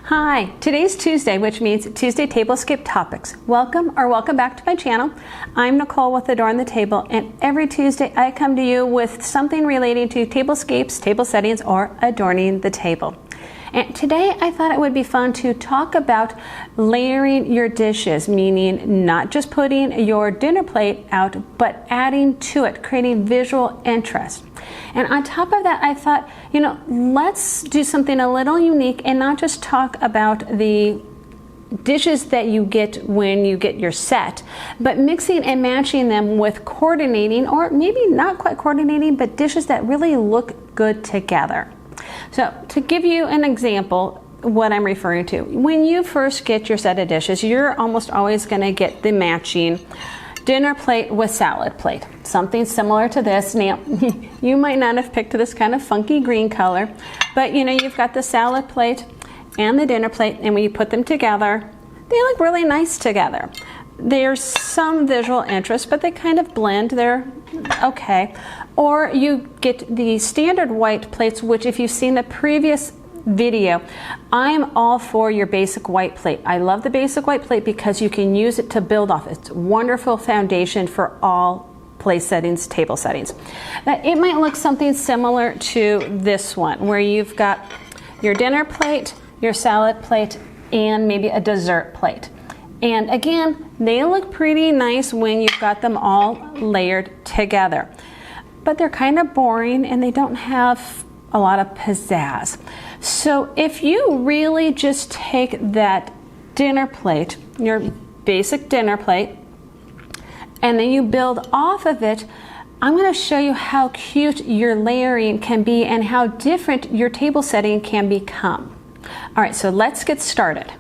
Hi, today's Tuesday, which means Tuesday Tablescape Topics. Welcome back to my channel. I'm Nicole with Adorn the Table, and every Tuesday I come to you with something relating to tablescapes, table settings, or adorning the table. And today I thought it would be fun to talk about layering your dishes, meaning not just putting your dinner plate out, but adding to it, creating visual interest. And on top of that, I thought, let's do something a little unique and not just talk about the dishes that you get when you get your set, but mixing and matching them with coordinating, or maybe not quite coordinating, but dishes that really look good together. So to give you an example, what I'm referring to, when you first get your set of dishes, you're almost always going to get the matching dinner plate with salad plate, something similar to this. Now, you might not have picked this kind of funky green color, but you've got the salad plate and the dinner plate, and when you put them together, they look really nice together. There's some visual interest, but they kind of blend. They're okay. Or you get the standard white plates, which if you've seen the previous video, I'm all for your basic white plate. I love the basic white plate because you can use it to build off. It's a wonderful foundation for all place settings, table settings. It might look something similar to this one, where you've got your dinner plate, your salad plate, and maybe a dessert plate. And again, they look pretty nice when you've got them all layered together. But they're kind of boring and they don't have a lot of pizzazz. So if you really just take that dinner plate, your basic dinner plate, and then you build off of it, I'm going to show you how cute your layering can be and how different your table setting can become. All right, so let's get started.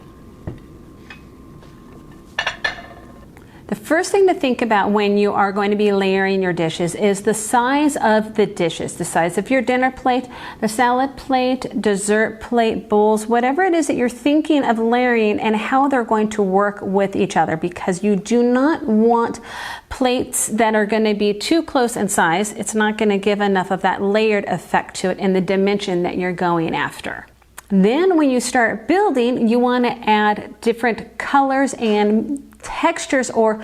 The first thing to think about when you are going to be layering your dishes is the size of the dishes, the size of your dinner plate, the salad plate, dessert plate, bowls, whatever it is that you're thinking of layering, and how they're going to work with each other, because you do not want plates that are going to be too close in size. It's not going to give enough of that layered effect to it in the dimension that you're going after. Then when you start building, you want to add different colors and textures or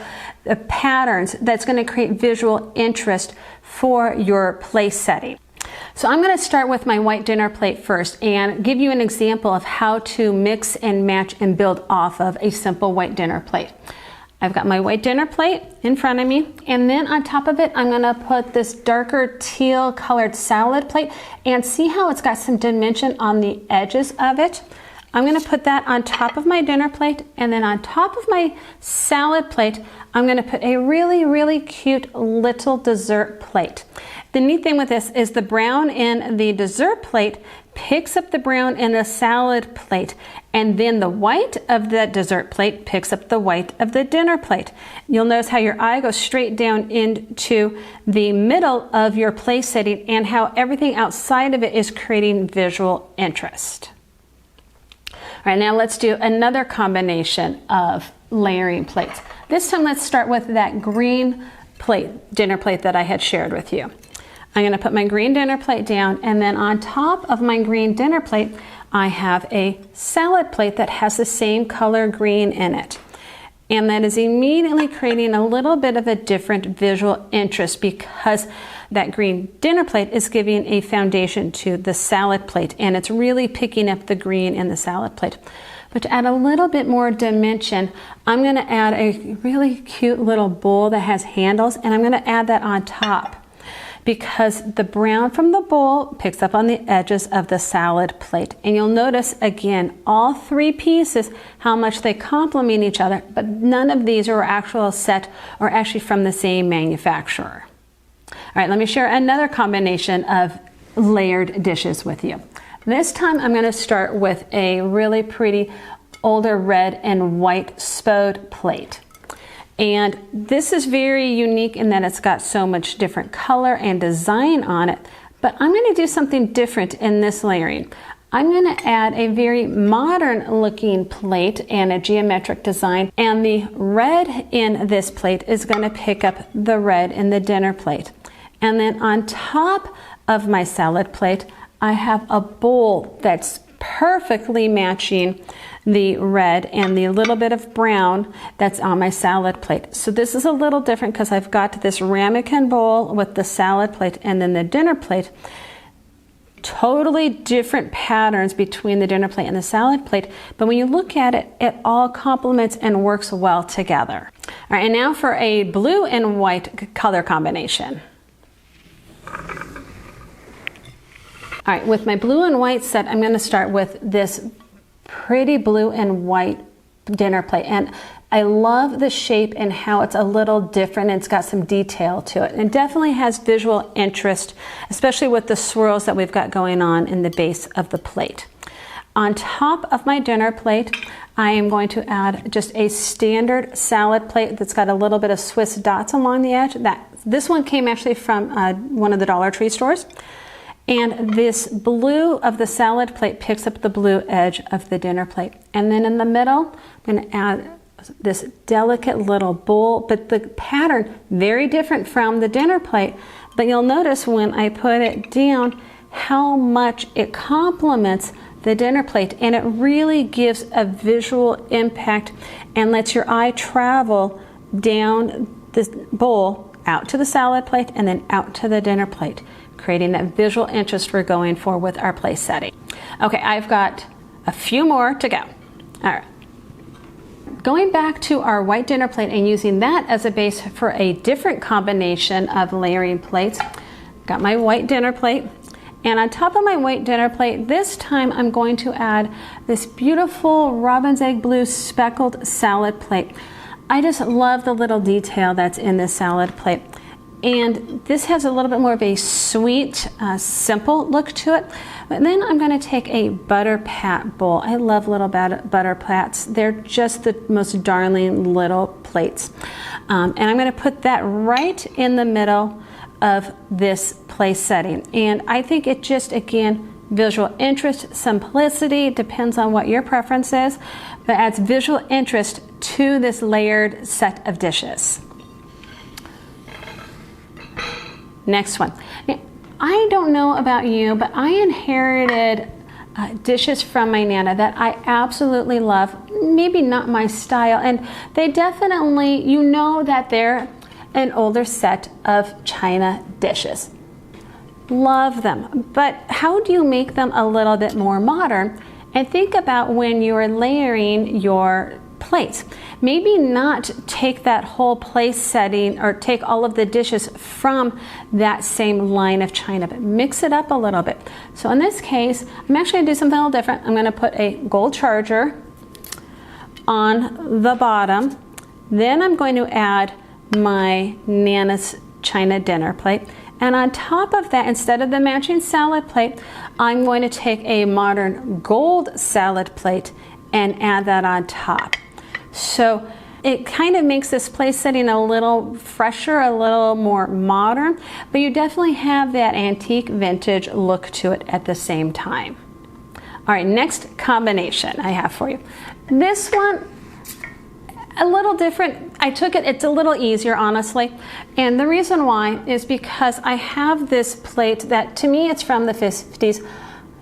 patterns that's going to create visual interest for your place setting. So I'm going to start with my white dinner plate first and give you an example of how to mix and match and build off of a simple white dinner plate. I've got my white dinner plate in front of me, and then on top of it I'm going to put this darker teal colored salad plate, and see how it's got some dimension on the edges of it. I'm going to put that on top of my dinner plate, and then on top of my salad plate, I'm going to put a really cute little dessert plate. The neat thing with this is the brown in the dessert plate picks up the brown in the salad plate, and then the white of the dessert plate picks up the white of the dinner plate. You'll notice how your eye goes straight down into the middle of your place setting and how everything outside of it is creating visual interest. All right, now let's do another combination of layering plates. This time let's start with that green plate, dinner plate that I had shared with you. I'm going to put my green dinner plate down, and then on top of my green dinner plate I have a salad plate that has the same color green in it. And that is immediately creating a little bit of a different visual interest, because that green dinner plate is giving a foundation to the salad plate, and it's really picking up the green in the salad plate. But to add a little bit more dimension, I'm going to add a really cute little bowl that has handles, and I'm going to add that on top, because the brown from the bowl picks up on the edges of the salad plate. And you'll notice again, all three pieces, how much they complement each other, but none of these are actual set or actually from the same manufacturer. All right, let me share another combination of layered dishes with you. This time I'm going to start with a really pretty older red and white spode plate. And this is very unique in that it's got so much different color and design on it, but I'm going to do something different in this layering. I'm going to add a very modern looking plate and a geometric design, and the red in this plate is going to pick up the red in the dinner plate. And then on top of my salad plate, I have a bowl that's perfectly matching the red and the little bit of brown that's on my salad plate. So this is a little different because I've got this ramekin bowl with the salad plate and then the dinner plate. Totally different patterns between the dinner plate and the salad plate, but when you look at it, it all complements and works well together. All right, and now for a blue and white color combination. All right, with my blue and white set, I'm going to start with this pretty blue and white dinner plate. And I love the shape and how it's a little different and it's got some detail to it. And it definitely has visual interest, especially with the swirls that we've got going on in the base of the plate. On top of my dinner plate, I am going to add just a standard salad plate that's got a little bit of Swiss dots along the edge. This one came actually from one of the Dollar Tree stores. And this blue of the salad plate picks up the blue edge of the dinner plate. And then in the middle, I'm going to add this delicate little bowl, but the pattern very different from the dinner plate. But you'll notice when I put it down how much it complements the dinner plate, and it really gives a visual impact and lets your eye travel down this bowl out to the salad plate and then out to the dinner plate, creating that visual interest we're going for with our place setting. Okay, I've got a few more to go. All right. Going back to our white dinner plate and using that as a base for a different combination of layering plates, got my white dinner plate. And on top of my white dinner plate, this time I'm going to add this beautiful robin's egg blue speckled salad plate. I just love the little detail that's in this salad plate. And this has a little bit more of a sweet, simple look to it. But then I'm going to take a butter pat bowl. I love little butter pats. They're just the most darling little plates. And I'm going to put that right in the middle of this place setting. And I think it just, again, visual interest, simplicity, depends on what your preference is, but adds visual interest to this layered set of dishes. Next one. Now, I don't know about you, but I inherited dishes from my Nana that I absolutely love. Maybe not my style, and they definitely, you know that they're an older set of China dishes. Love them, but how do you make them a little bit more modern? And think about when you're layering your plates. Maybe not take that whole place setting or take all of the dishes from that same line of china, but mix it up a little bit. So in this case, I'm actually going to do something a little different. I'm going to put a gold charger on the bottom. Then I'm going to add my Nana's china dinner plate. And on top of that, instead of the matching salad plate, I'm going to take a modern gold salad plate and add that on top. So it kind of makes this place setting a little fresher, a little more modern, but you definitely have that antique vintage look to it at the same time. All right, next combination I have for you. This one, a little different. I took it, it's a little easier, honestly. And the reason why is because I have this plate that, to me, it's from the 50s.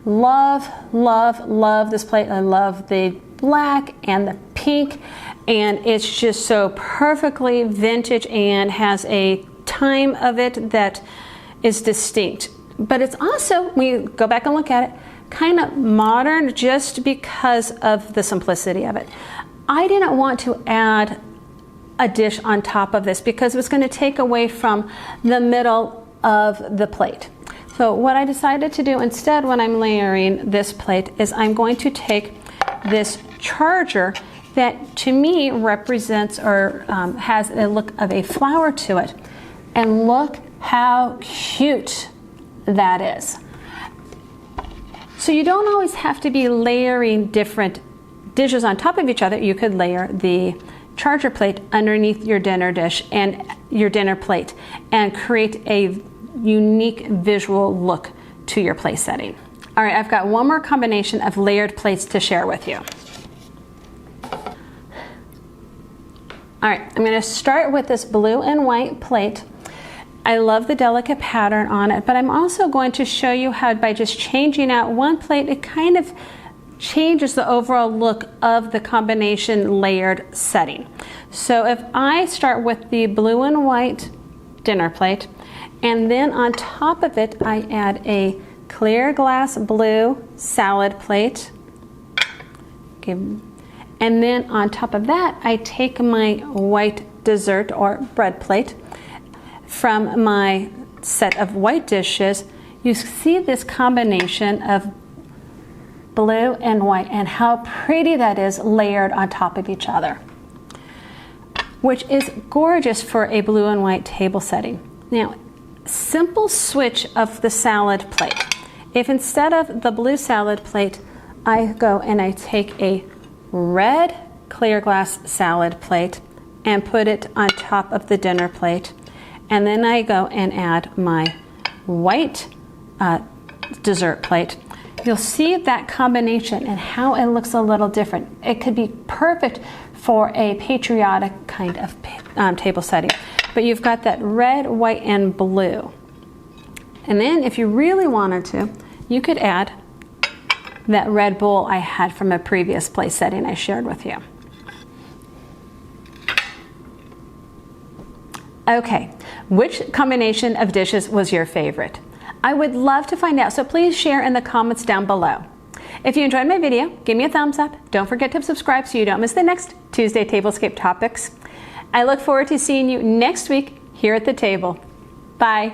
Love, love, love this plate. I love the black and the pink, and it's just so perfectly vintage and has a time of it that is distinct. But it's also, when you go back and look at it, kind of modern just because of the simplicity of it. I didn't want to add a dish on top of this because it was going to take away from the middle of the plate. So what I decided to do instead when I'm layering this plate is I'm going to take this charger that to me represents or has a look of a flower to it. And look how cute that is. So you don't always have to be layering different dishes on top of each other. You could layer the charger plate underneath your dinner dish and your dinner plate and create a unique visual look to your place setting. All right, I've got one more combination of layered plates to share with you. All right, I'm going to start with this blue and white plate. I love the delicate pattern on it, but I'm also going to show you how by just changing out one plate, it kind of changes the overall look of the combination layered setting. So if I start with the blue and white dinner plate, and then on top of it I add a clear glass blue salad plate, okay, and then on top of that I take my white dessert or bread plate from my set of white dishes. You see this combination of blue and white and how pretty that is layered on top of each other, which is gorgeous for a blue and white table setting. Now, simple switch of the salad plate. If instead of the blue salad plate, I go and I take a red clear glass salad plate and put it on top of the dinner plate, and then I go and add my white dessert plate, you'll see that combination and how it looks a little different. It could be perfect for a patriotic kind of table setting, but you've got that red, white, and blue. And then if you really wanted to, you could add that red bowl I had from a previous place setting I shared with you. Okay, which combination of dishes was your favorite? I would love to find out, so please share in the comments down below. If you enjoyed my video, give me a thumbs up. Don't forget to subscribe so you don't miss the next Tuesday Tablescape topics. I look forward to seeing you next week here at the table. Bye.